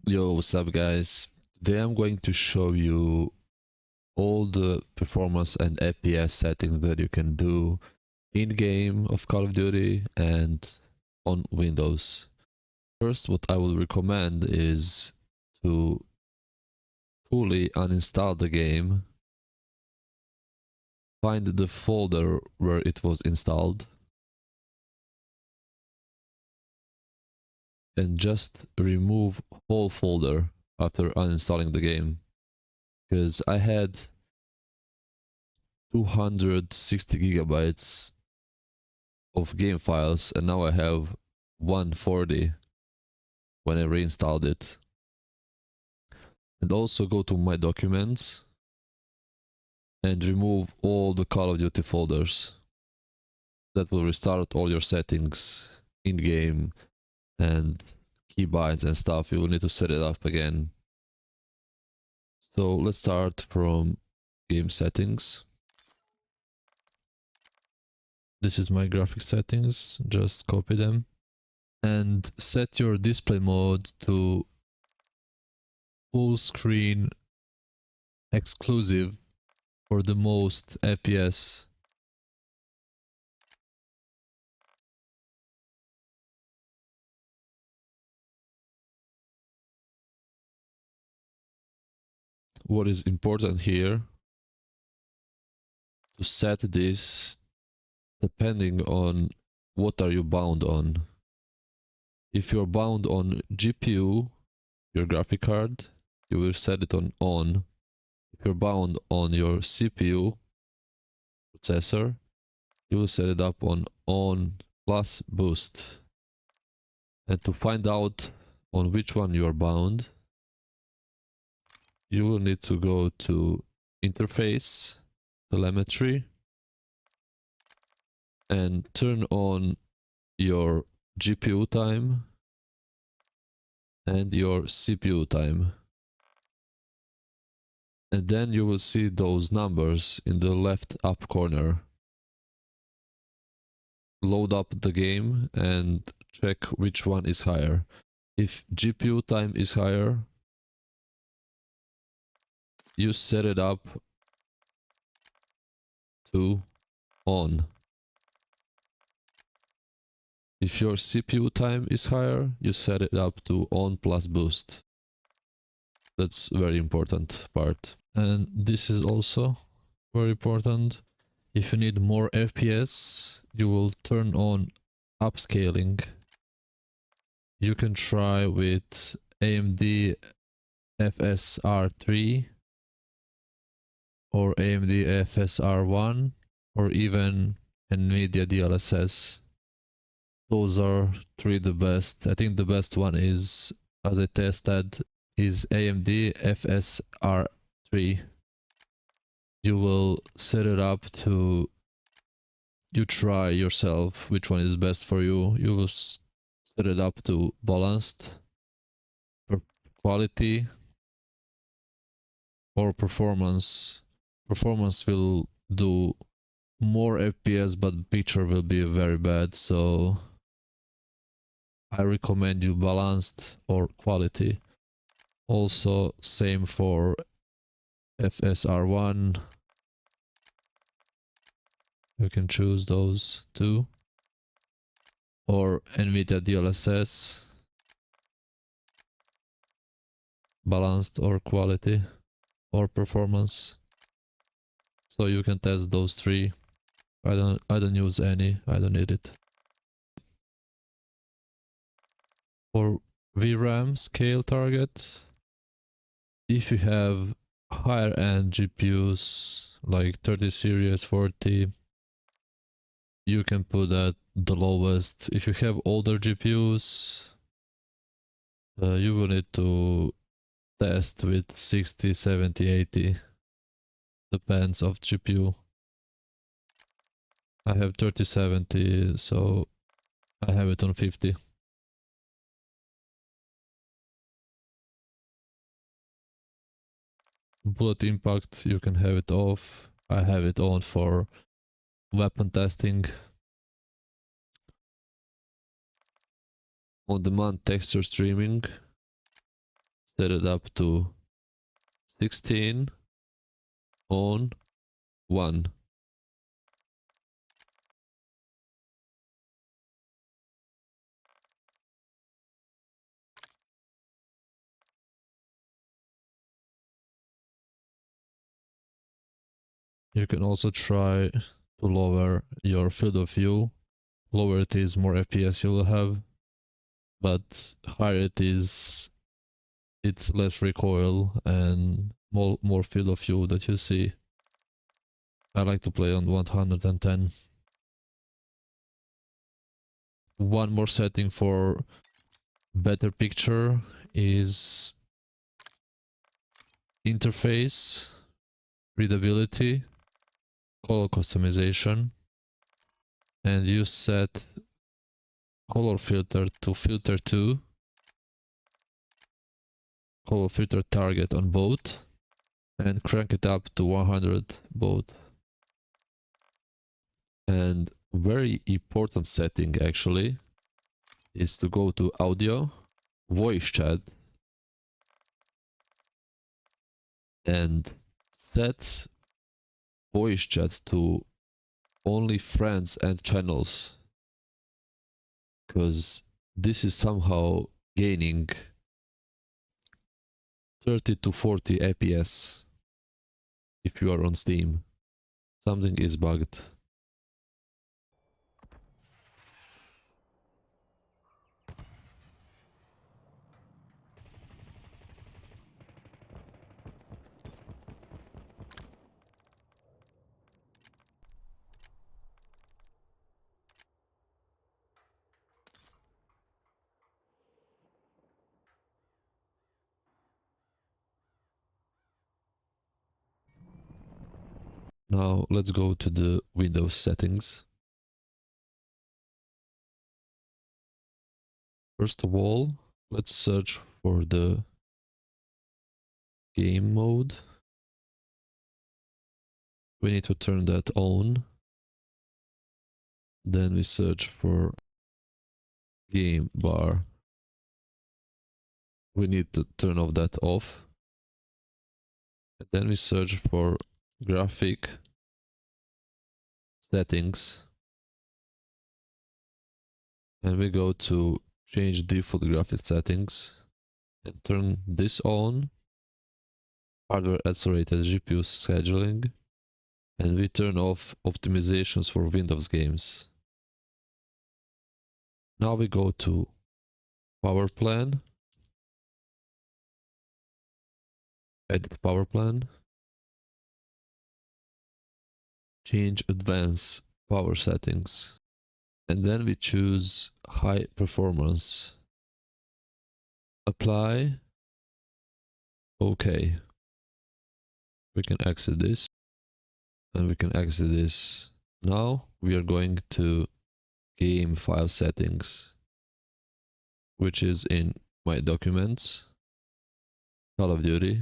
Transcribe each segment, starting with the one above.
Yo, what's up guys? Today I'm going to show you all the performance and FPS settings that you can do in-game of Call of Duty and on Windows. First, what I will recommend is to fully uninstall the game, find the folder where it was installed, and just remove whole folder after uninstalling the game. Because I had 260 gigabytes of game files and now I have 140 when I reinstalled it. And also go to my documents and remove all the Call of Duty folders. That will restart all your settings in game and keybinds and stuff. You will need to set it up again. So let's start from game settings. This is my graphic settings, just copy them and set your display mode to full screen exclusive for the most FPS. What is important here to set this depending on what are you bound on. If you're bound on GPU, your graphic card, you will set it on on. If you're bound on your CPU processor, you will set it up on plus boost. And to find out on which one you are bound, you will need to go to interface, telemetry, and turn on your GPU time and your CPU time. And then you will see those numbers in the left up corner. Load up the game and check which one is higher. If GPU time is higher, you set it up to on. If your CPU time is higher, you set it up to on plus boost. That's very important part. And this is also very important. If you need more FPS, you will turn on upscaling. You can try with AMD FSR3 or AMD FSR1 or even Nvidia DLSS. Those are three the best. I think the best one is, as I tested, is AMD FSR3. You will set it up to, you try yourself which one is best for you. You will set it up to balanced, quality, or performance. Performance will do more FPS, but picture will be very bad, so I recommend you balanced or quality. Also same for FSR1. You can choose those two. Or Nvidia DLSS. Balanced or quality or performance. So you can test those three. I don't use any. I don't need it. For VRAM scale target, if you have higher end GPUs like 30 series, 40, you can put at the lowest. If you have older GPUs, you will need to test with 60, 70, 80. Depends of GPU. I have 3070, so I have it on 50. Bullet impact, you can have it off. I have it on for weapon testing. On demand texture streaming, set it up to 16 on 1. You can also try to lower your field of view. Lower it is, more FPS you will have, but higher it is, it's less recoil and more field of view that you see. I like to play on 110. One more setting for better picture is interface, readability, color customization, and you set color filter to filter 2, color filter target on both, and crank it up to 100 both. And very important setting actually is to go to audio, voice chat, and set voice chat to only friends and channels, because this is somehow gaining 30 to 40 FPS if you are on Steam. Something is bugged. Now let's go to the Windows settings. First of all, let's search for the game mode. We need to turn that on. Then we search for game bar. We need to turn off that off. And then we search for graphic settings. And we go to change default graphic settings and turn this on. Hardware accelerated GPU scheduling. And we turn off optimizations for Windows games. Now we go to power plan. Edit power plan. Change advanced power settings. And then we choose high performance. Apply. Okay. We can exit this. And we can exit this. Now we are going to game file settings, which is in my documents, Call of Duty,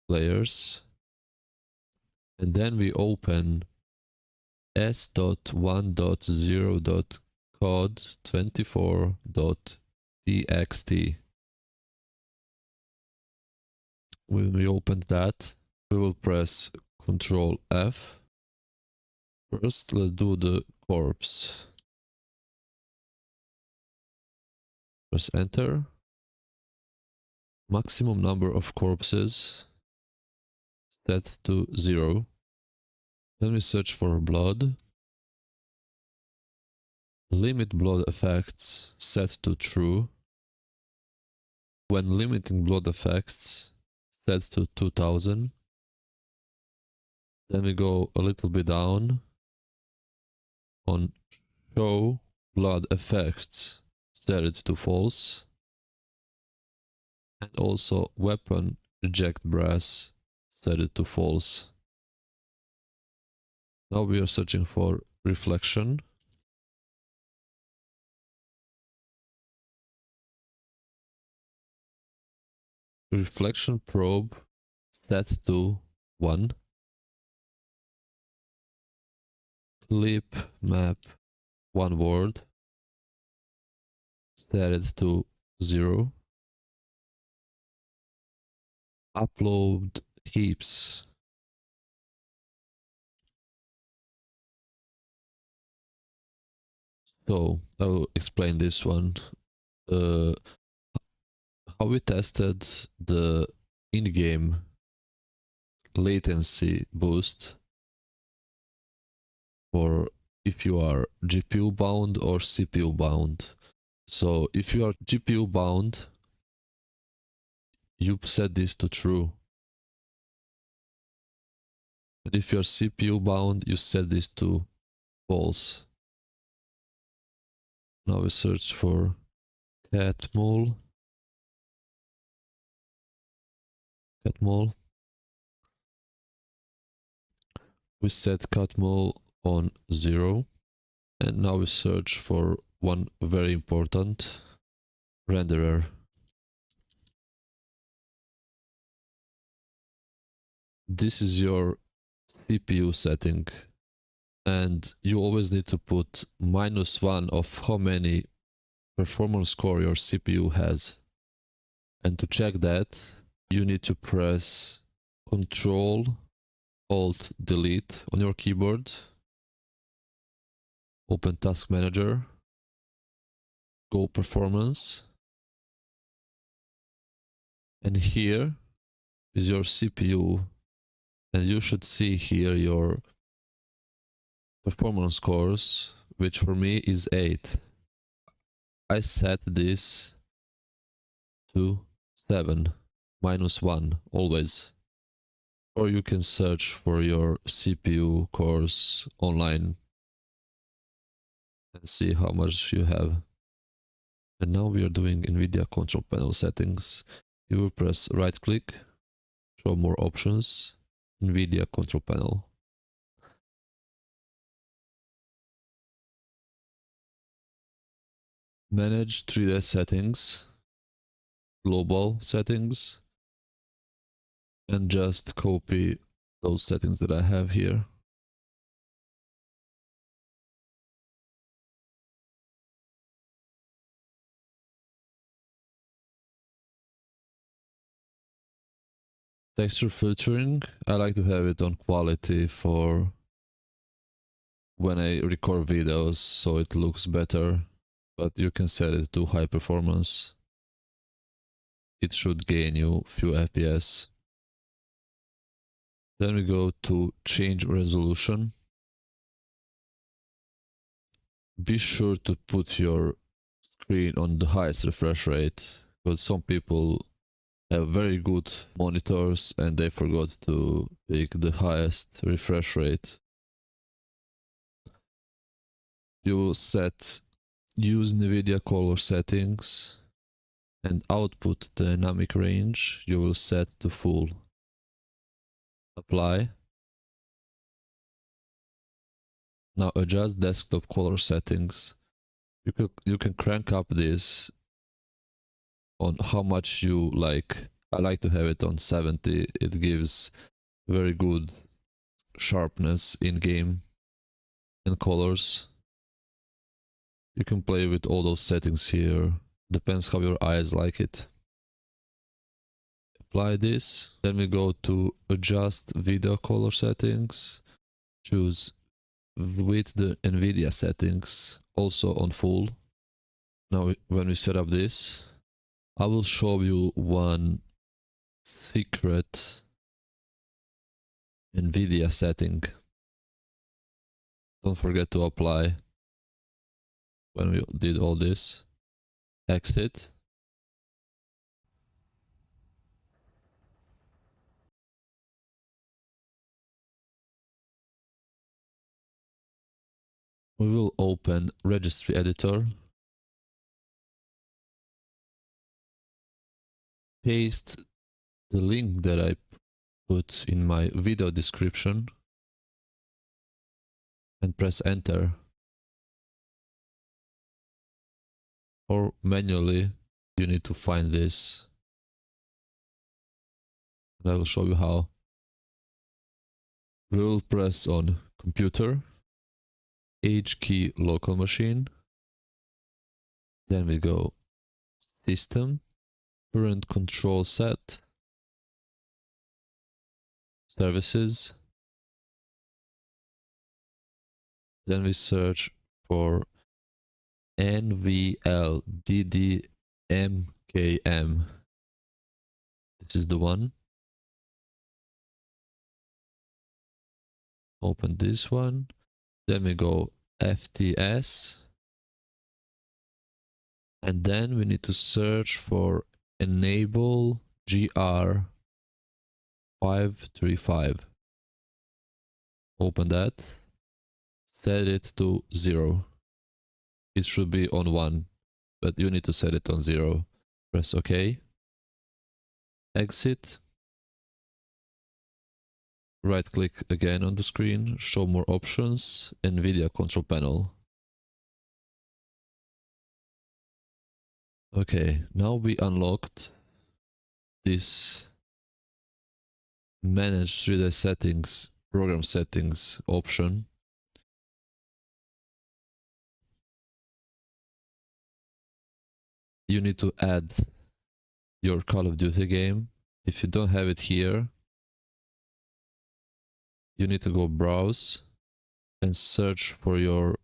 players, and then we open s.1.0.code24.txt. When we open that, we will press Ctrl F. First, let's do the corpse. Press enter. Maximum number of corpses set to 0. Then we search for blood. Limit blood effects set to true. When limiting blood effects, set to 2000. Then we go a little bit down on show blood effects, set it to false. And also weapon eject brass, set it to false. Now we are searching for reflection. Reflection probe set to 1. Clip map, one word, set it to 0. upload heaps. So I will explain this one. How we tested the in-game latency boost for if you are GPU bound or CPU bound. So if you are GPU bound, you set this to true. And if you're CPU bound, you set this to false. Now we search for catmull. We set catmull on 0. And now we search for one very important renderer. This is your CPU setting. And you always need to put -1 of how many performance score your CPU has. And to check that, you need to press Ctrl Alt Delete on your keyboard. Open Task Manager. Go Performance. And here is your CPU. And you should see here your performance scores, which for me is 8. I set this to 7, -1 always. Or you can search for your CPU cores online and see how much you have. And now we are doing Nvidia control panel settings. You will press right click, show more options, Nvidia control panel. Manage 3D settings, global settings, and just copy those settings that I have here. Texture filtering, I like to have it on quality for when I record videos so it looks better, but you can set it to high performance. It should gain you a few FPS. Then we go to change resolution. Be sure to put your screen on the highest refresh rate, because some people have very good monitors and they forgot to pick the highest refresh rate. You will set use Nvidia color settings and output dynamic range you will set to full. Apply. Now adjust desktop color settings. You can crank up this on how much you like. I like to have it on 70. It gives very good sharpness in game and colors. You can play with all those settings here. Depends how your eyes like it. Apply this. Then we go to adjust video color settings. Choose with the Nvidia settings, also on full. Now when we set up this, I will show you one secret Nvidia setting. Don't forget to apply. When we did all this, exit. We will open registry editor. Paste the link that I put in my video description and press enter. Or manually, you need to find this. And I will show you how. We will press on computer, H key local machine. Then we go system, CurrentControlSet. services. Then we search for nvlddmkm. This is the one. Open this one. Then we go FPS. And then we need to search for enable GR535. Open that. Set it to 0. It should be on 1, but you need to set it on 0. Press OK. Exit. Right click again on the screen. Show more options. Nvidia control panel. Okay, now we unlocked this manage 3D settings, program settings option. You need to add your Call of Duty game. If you don't have it here, you need to go browse and search for your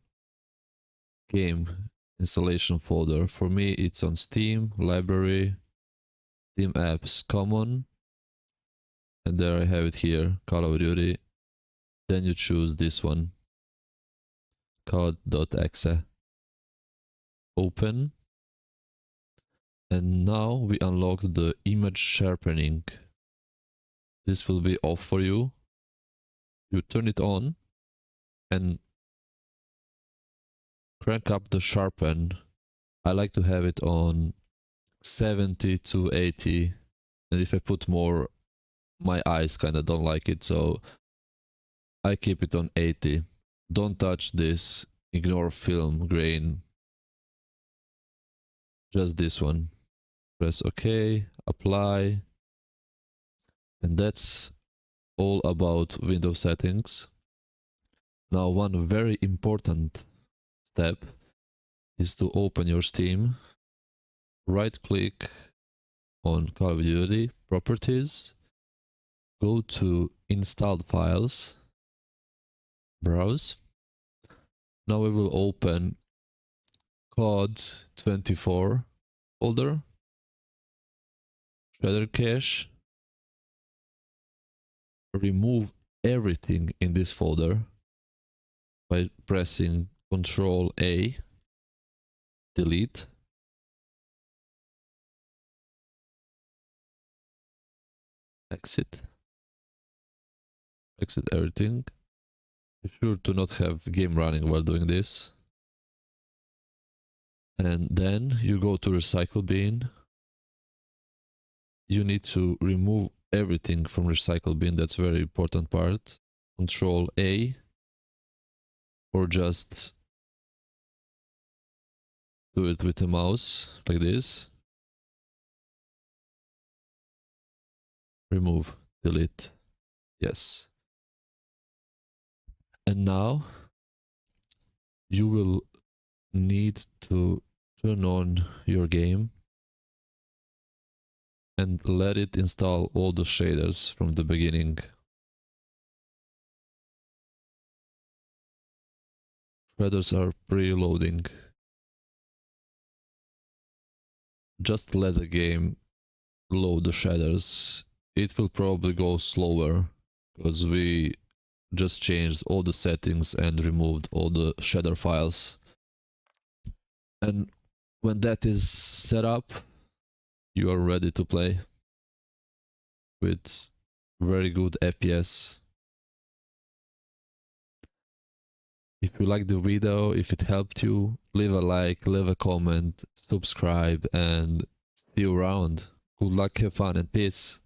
game installation folder. For me, it's on Steam, Library, Steam Apps, Common, and there I have it here, Call of Duty. Then you choose this one, code.exe. Open. And now we unlock the image sharpening. This will be off for you. You turn it on and crank up the sharpen. I like to have it on 70 to 80, and if I put more, my eyes kind of don't like it, so I keep it on 80. Don't touch this, ignore film grain, just this one. Press OK, apply, and that's all about Windows settings. Now, one very important step is to open your Steam, right click on Call of Duty, Properties, go to Installed Files, browse. Now we will open COD24 folder, shader cache, remove everything in this folder by pressing Ctrl A, delete, exit everything. Be sure to not have game running while doing this. And then you go to recycle bin. You need to remove everything from recycle bin. That's a very important part. Ctrl A, or just do it with the mouse like this. Remove, delete, yes. And now you will need to turn on your game and let it install all the shaders from the beginning. Shaders are preloading. Just let the game load the shaders. It will probably go slower because we just changed all the settings and removed all the shader files. And when that is set up, you are ready to play with very good FPS. If you like the video, if it helped you, leave a like, leave a comment, subscribe, and see you around. Good luck, have fun, and peace.